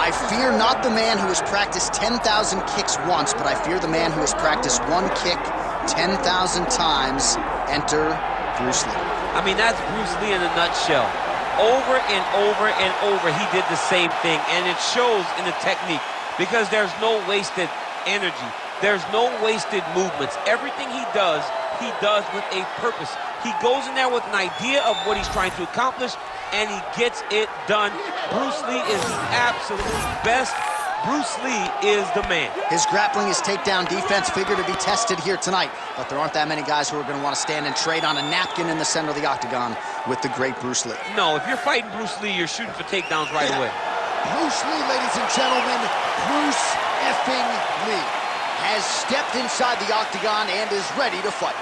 I fear not the man who has practiced 10,000 kicks once, but I fear the man who has practiced one kick 10,000 times. Enter Bruce Lee. I mean, that's Bruce Lee in a nutshell. Over and over and over, he did the same thing, and it shows in the technique because there's no wasted energy. There's no wasted movements. Everything he does with a purpose. He goes in there with an idea of what he's trying to accomplish, and he gets it done. Bruce Lee is the absolute best. Bruce Lee is the man. His grappling, his takedown defense figure to be tested here tonight, but there aren't that many guys who are going to want to stand and trade on a napkin in the center of the octagon with the great Bruce Lee. No, if you're fighting Bruce Lee, you're shooting for takedowns right away. Bruce Lee, ladies and gentlemen, Bruce effing Lee has stepped inside the octagon and is ready to fight.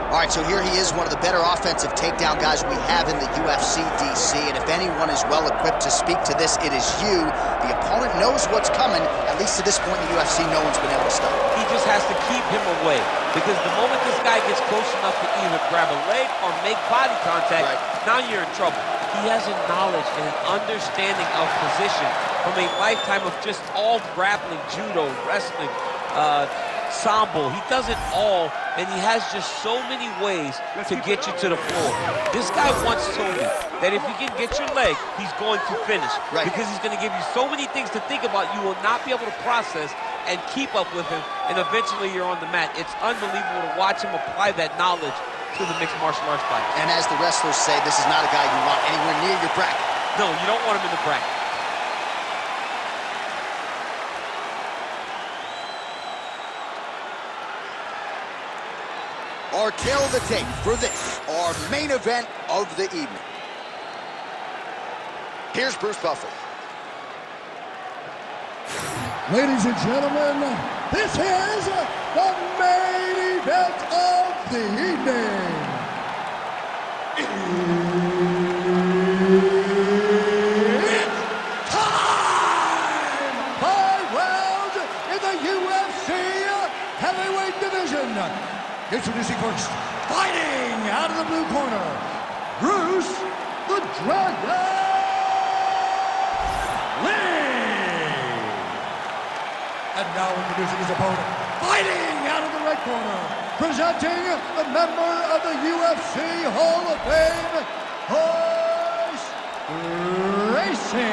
All right, so here he is, one of the better offensive takedown guys we have in the UFC, DC, and if anyone is well-equipped to speak to this, it is you. The opponent knows what's coming. At least to this point in the UFC, no one's been able to stop him. He just has to keep him away, because the moment this guy gets close enough to either grab a leg or make body contact, now you're in trouble. He has a knowledge and an understanding of position from a lifetime of just all grappling, judo, wrestling, sambo. He does it all, and he has just so many ways to get you to the floor. This guy once told me that if you can get your leg, he's going to finish. Because he's going to give you so many things to think about, you will not be able to process and keep up with him, and eventually you're on the mat. It's unbelievable to watch him apply that knowledge to the mixed martial arts fight. And as the wrestlers say, this is not a guy you want anywhere near your bracket. No, you don't want him in the bracket. Our tail of the tape for this, our main event of the evening. Here's Bruce Buffer. Ladies and gentlemen, this is the main event of the evening. It's time! 5 rounds in the UFC heavyweight division. Introducing first, fighting out of the blue corner, Bruce the Dragon Lee. And now introducing his opponent, fighting out of the red corner, presenting the member of the UFC Hall of Fame, Royce Gracie.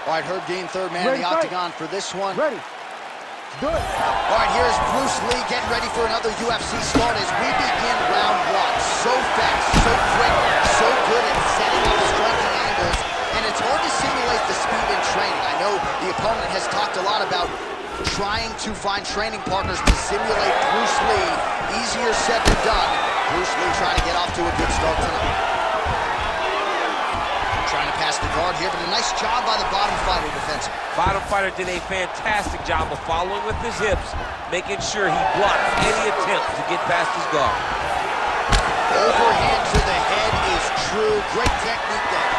All right, Herb Dean, third man in the octagon for this one. Ready. Good. All right, here's Bruce Lee getting ready for another UFC start as we begin round one. So fast, so quick, so good at setting up striking angles, and it's hard to simulate the speed in training. I know the opponent has talked a lot about trying to find training partners to simulate Bruce Lee. Easier said than done. Bruce Lee trying to get off to a good start tonight. Trying to pass the guard here, but a nice job by the bottom fighter defensively. Bottom fighter did a fantastic job of following with his hips, making sure he blocked any attempt to get past his guard. Overhand to the head is true. Great technique there.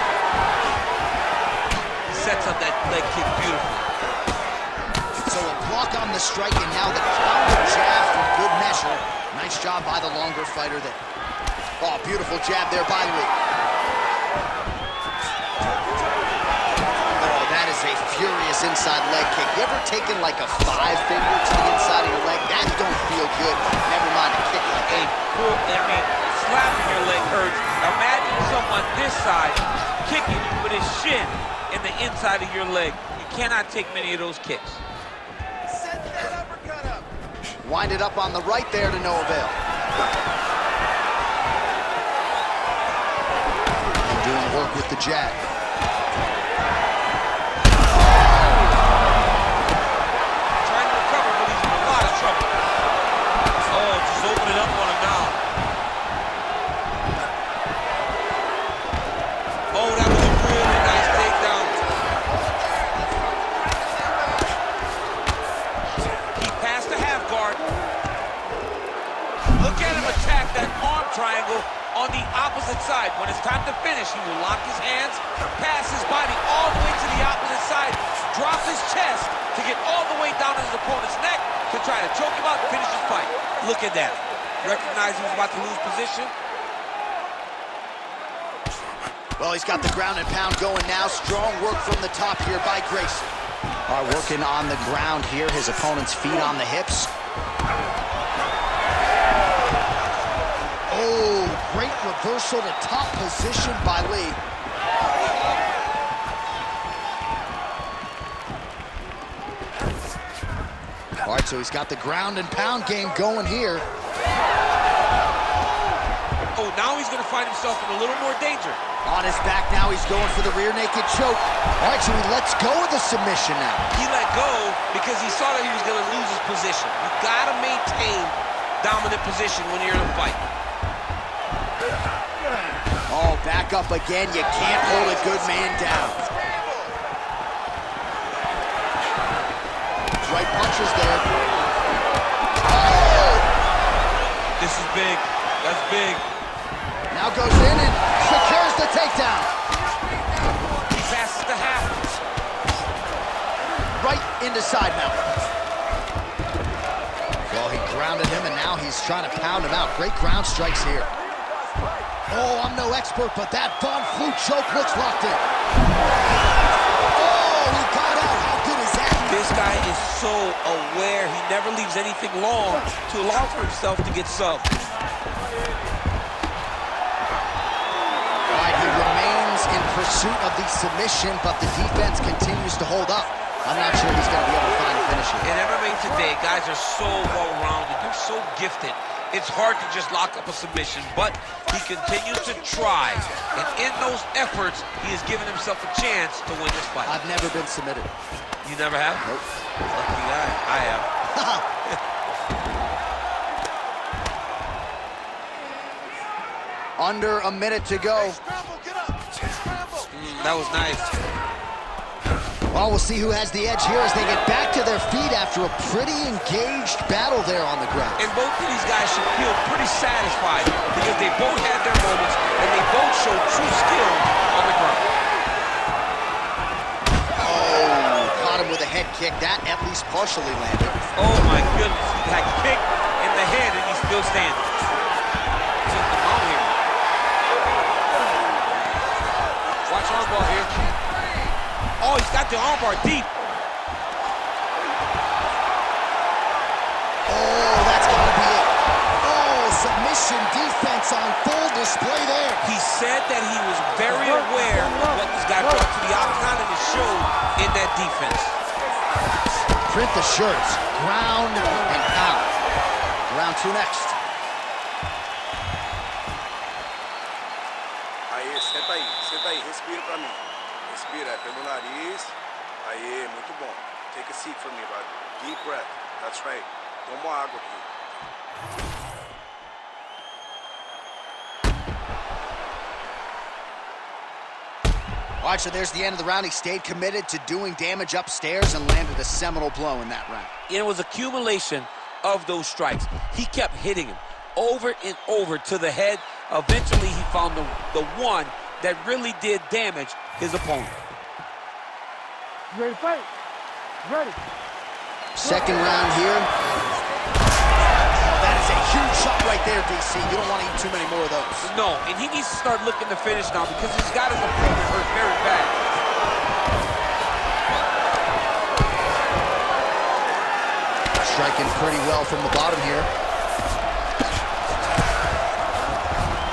He sets up that leg kick beautifully. So a block on the strike, and now the counter jab for good measure. Nice job by the longer fighter there. Oh, beautiful jab there by Lee. A furious inside leg kick. You ever taken like a 5-finger to the inside of your leg? That don't feel good. Never mind a kick like that. Slapping your leg hurts. Imagine someone this side kicking you with his shin in the inside of your leg. You cannot take many of those kicks. Set that uppercut up. Wind it up on the right there to no avail. And doing work with the jab. Triangle on the opposite side. When it's time to finish, he will lock his hands, pass his body all the way to the opposite side, drop his chest to get all the way down to his opponent's neck to try to choke him out and finish his fight. Look at that. Recognize he was about to lose position. Well, he's got the ground and pound going now. Strong work from the top here by Gracie. Working on the ground here. His opponent's feet on the hips. Oh, great reversal to top position by Lee. All right, so he's got the ground and pound game going here. Oh, now he's going to find himself in a little more danger. On his back now, he's going for the rear naked choke. All right, so he lets go of the submission now. He let go because he saw that he was going to lose his position. You got to maintain dominant position when you're in a fight. Oh, back up again. You can't hold a good man down. Right punches there. Oh! This is big. That's big. Now goes in and secures the takedown. He passes the half. Right into side mount. Well, he grounded him, and now he's trying to pound him out. Great ground strikes here. Oh, I'm no expert, but that Von Flue choke looks locked in. Oh, he got out. How good is that? This guy is so aware. He never leaves anything long to allow for himself to get subbed. All right, he remains in pursuit of the submission, but the defense continues to hold up. I'm not sure he's going to be able to find a finish here. In MMA today, guys are so well-rounded. They're so gifted. It's hard to just lock up a submission, but he continues to try. And in those efforts, he has given himself a chance to win this fight. I've never been submitted. You never have? Nope. Lucky guy. I have. Under a minute to go. That was nice. Well, we'll see who has the edge here as they get back to their feet after a pretty engaged battle there on the ground. And both of these guys should feel pretty satisfied because they both had their moments and they both showed true skill on the ground. Oh, caught him with a head kick. That at least partially landed. Oh my goodness, he got kicked in the head and he's still standing. Took him out here. Watch armbar here. Oh, he's got the armbar deep. Oh, that's gotta be it. Oh, submission defense on full display there. He said that he was very aware of what this guy brought to the octagon and it showed in that defense. Print the shirts. Ground and pound. Round two next. Aí, senta aí, respira pra mim. Respira, pelo nariz. Aí, muito bom. Take a seat for me, bud. Deep breath. That's right. Toma água aqui. All right, so there's the end of the round. He stayed committed to doing damage upstairs and landed a seminal blow in that round. It was accumulation of those strikes. He kept hitting him over and over to the head. Eventually, he found the one that really did damage his opponent. You ready to fight? Ready. Second round here. That is a huge shot right there, DC. You don't want to eat too many more of those. No, and he needs to start looking to finish now because he's got his opponent hurt very bad. Striking pretty well from the bottom here.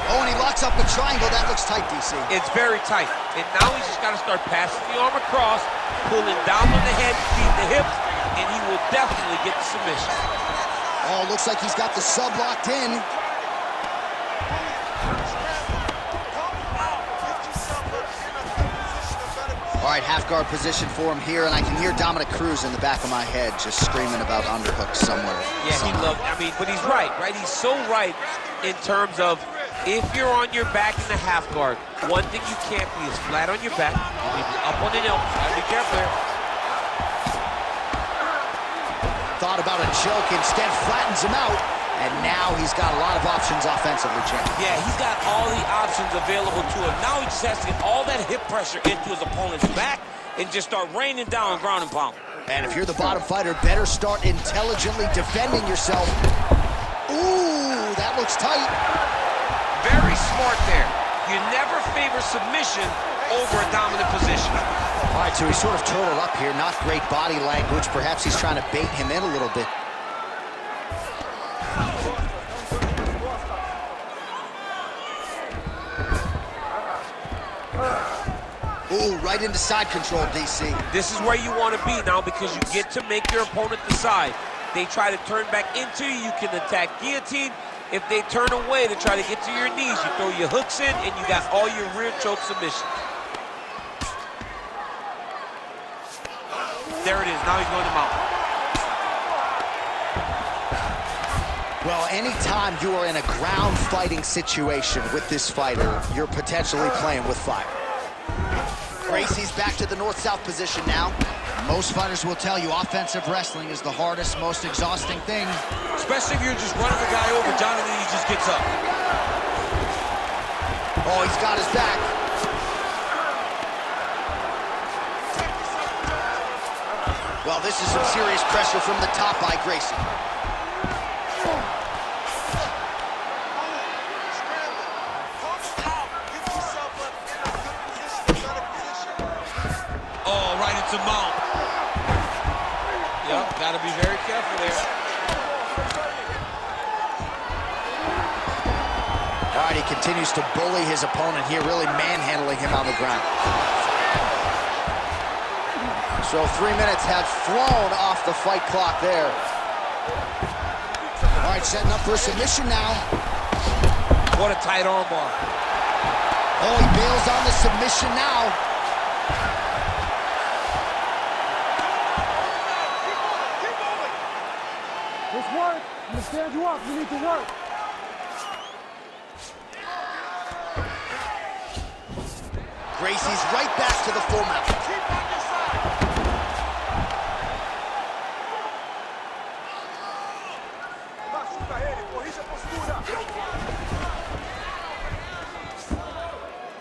Oh, and he locks up a triangle. That looks tight, DC. It's very tight. And now he's just got to start passing the arm across, pulling down on the head, feed the hips, and he will definitely get the submission. Oh, looks like he's got the sub locked in. All right, half guard position for him here, and I can hear Dominic Cruz in the back of my head just screaming about underhooks somewhere. Yeah, he loved, but he's right? He's so right in terms of if you're on your back in the half guard, one thing you can't be is flat on your back. You need to be up on the nail. Gotta be careful there. Thought about a choke, instead flattens him out, and now he's got a lot of options offensively. defensively, champ. Yeah, he's got all the options available to him. Now he just has to get all that hip pressure into his opponent's back and just start raining down ground and pound. And if you're the bottom fighter, better start intelligently defending yourself. Ooh, that looks tight. Very smart there. You never favor submission over a dominant position. All right, so he's sort of turtled up here. Not great body language. Perhaps he's trying to bait him in a little bit. Ooh, right into side control, DC. This is where you want to be now because you get to make your opponent decide. They try to turn back into you, you can attack guillotine. If they turn away to try to get to your knees, you throw your hooks in and you got all your rear choke submissions. There it is, now he's going to mount. Well, anytime you are in a ground fighting situation with this fighter, you're potentially playing with fire. Gracie's back to the north-south position now. Most fighters will tell you offensive wrestling is the hardest, most exhausting thing. Especially if you're just running the guy over, Jonathan, he just gets up. Oh, he's got his back. Well, this is some serious pressure from the top by Gracie. Oh, right into mount. Yep, gotta be very careful there. All right, he continues to bully his opponent here, really manhandling him on the ground. So 3 minutes have flown off the fight clock there. All right, setting up for a submission now. What a tight armbar. Oh, he bails on the submission now. Let's work. I'm gonna stand you up. You need to work. Gracie's right back to the full mount.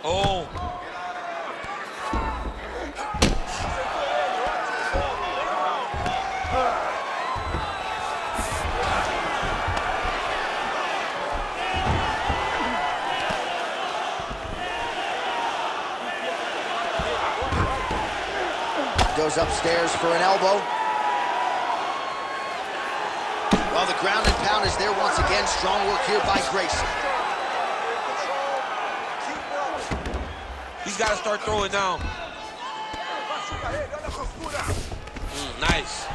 Oh. Goes upstairs for an elbow. Well, the ground and pound is there once again. Strong work here by Gracie. He's got to start throwing down. Nice.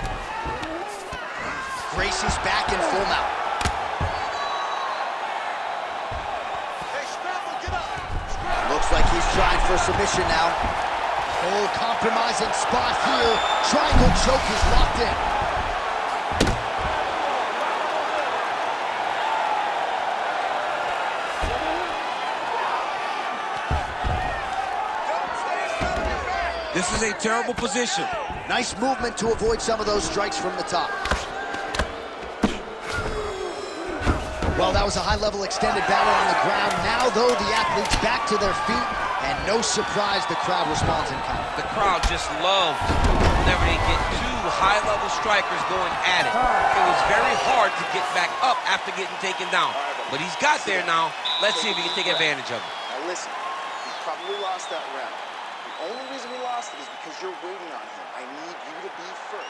Gracie's back in full mount. Looks like he's trying for submission now. Oh, compromising spot here. Triangle choke is locked in. This is a terrible position. Nice movement to avoid some of those strikes from the top. Well, that was a high-level extended battle on the ground. Now, though, the athletes back to their feet, and no surprise the crowd responds in kind. The crowd just loved whenever they get two high-level strikers going at it. It was very hard to get back up after getting taken down. But he's got there now. Let's see if he can take advantage of it. Now listen, we probably lost that round. The only reason we lost it is because you're waiting on him. I need you to be first.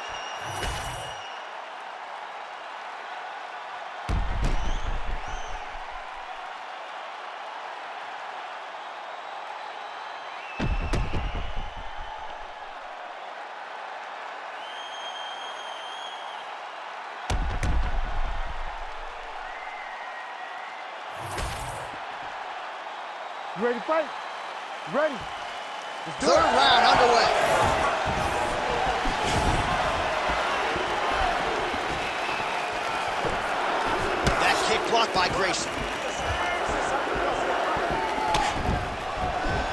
You ready to fight? Ready. Let's do Third it. round underway. That kick blocked by Gracie.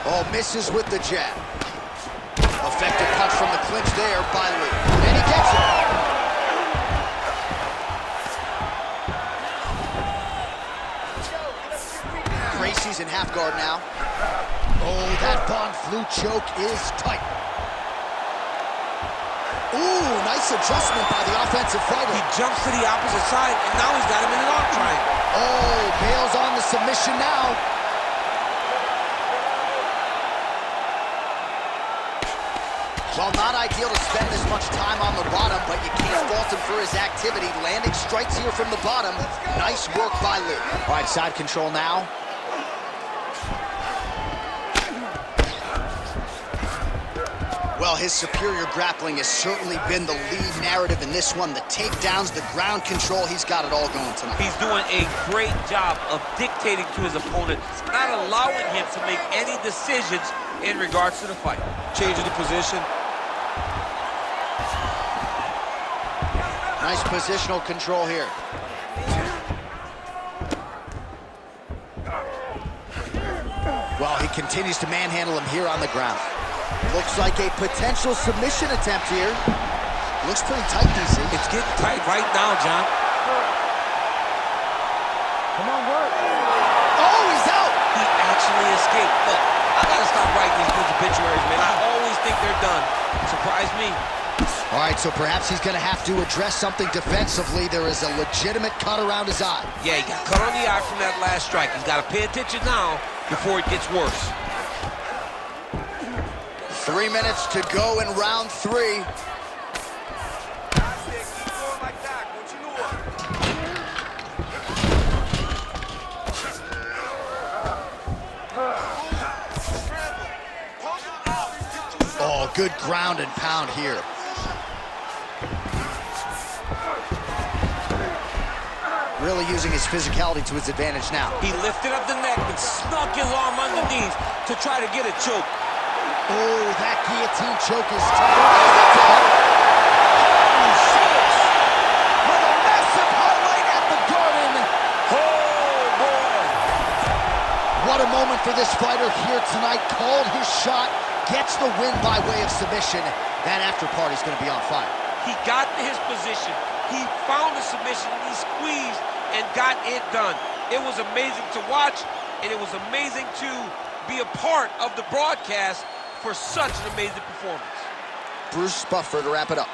Oh, misses with the jab. Effective punch from the clinch there by Lee. And he gets it. Gracie's in half guard now. Oh, that Von Flue choke is tight. Ooh, nice adjustment by the offensive fighter. He jumps to the opposite side, and now he's got him in an arm triangle. Oh, Bale's on the submission now. Well, not ideal to spend this much time on the bottom, but you can't fault him for his activity. Landing strikes here from the bottom. Nice work by Lou. All right, side control now. Well, his superior grappling has certainly been the lead narrative in this one. The takedowns, the ground control, he's got it all going tonight. He's doing a great job of dictating to his opponent, not allowing him to make any decisions in regards to the fight. Changing the position. Nice positional control here. Well, he continues to manhandle him here on the ground. Looks like a potential submission attempt here. Looks pretty tight, DC. It's getting tight right now, John. Come on, work. Oh, he's out! He actually escaped. Look, I gotta stop writing these dudes' obituaries, man. I always think they're done. Surprise me. All right, so perhaps he's gonna have to address something defensively. There is a legitimate cut around his eye. Yeah, he got cut on the eye from that last strike. He's gotta pay attention now before it gets worse. 3 minutes to go in round 3. Oh, good ground and pound here. Really using his physicality to his advantage now. He lifted up the neck and snuck his arm underneath to try to get a choke. Oh, that guillotine choke is tough. Oh, shit. With a massive highlight at the Garden. Oh, boy. What a moment for this fighter here tonight. Called his shot, gets the win by way of submission. That after party's going to be on fire. He got to his position. He found the submission, and he squeezed and got it done. It was amazing to watch, and it was amazing to be a part of the broadcast for such an amazing performance. Bruce Buffer to wrap it up.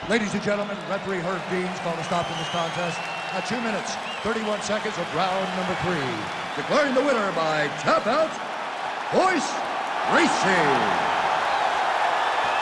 Ladies and gentlemen, referee Herb Deans called a stop in this contest at 2 minutes, 31 seconds of round number 3. Declaring the winner by tap out, Royce Gracie.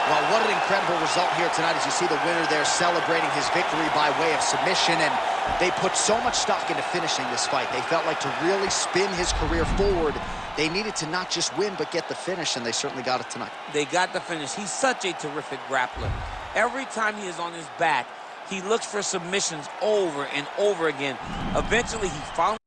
Well, what an incredible result here tonight as you see the winner there celebrating his victory by way of submission, and they put so much stock into finishing this fight. They felt like to really spin his career forward, they needed to not just win but get the finish, and they certainly got it tonight. They got the finish. He's such a terrific grappler. Every time he is on his back, he looks for submissions over and over again. Eventually, he found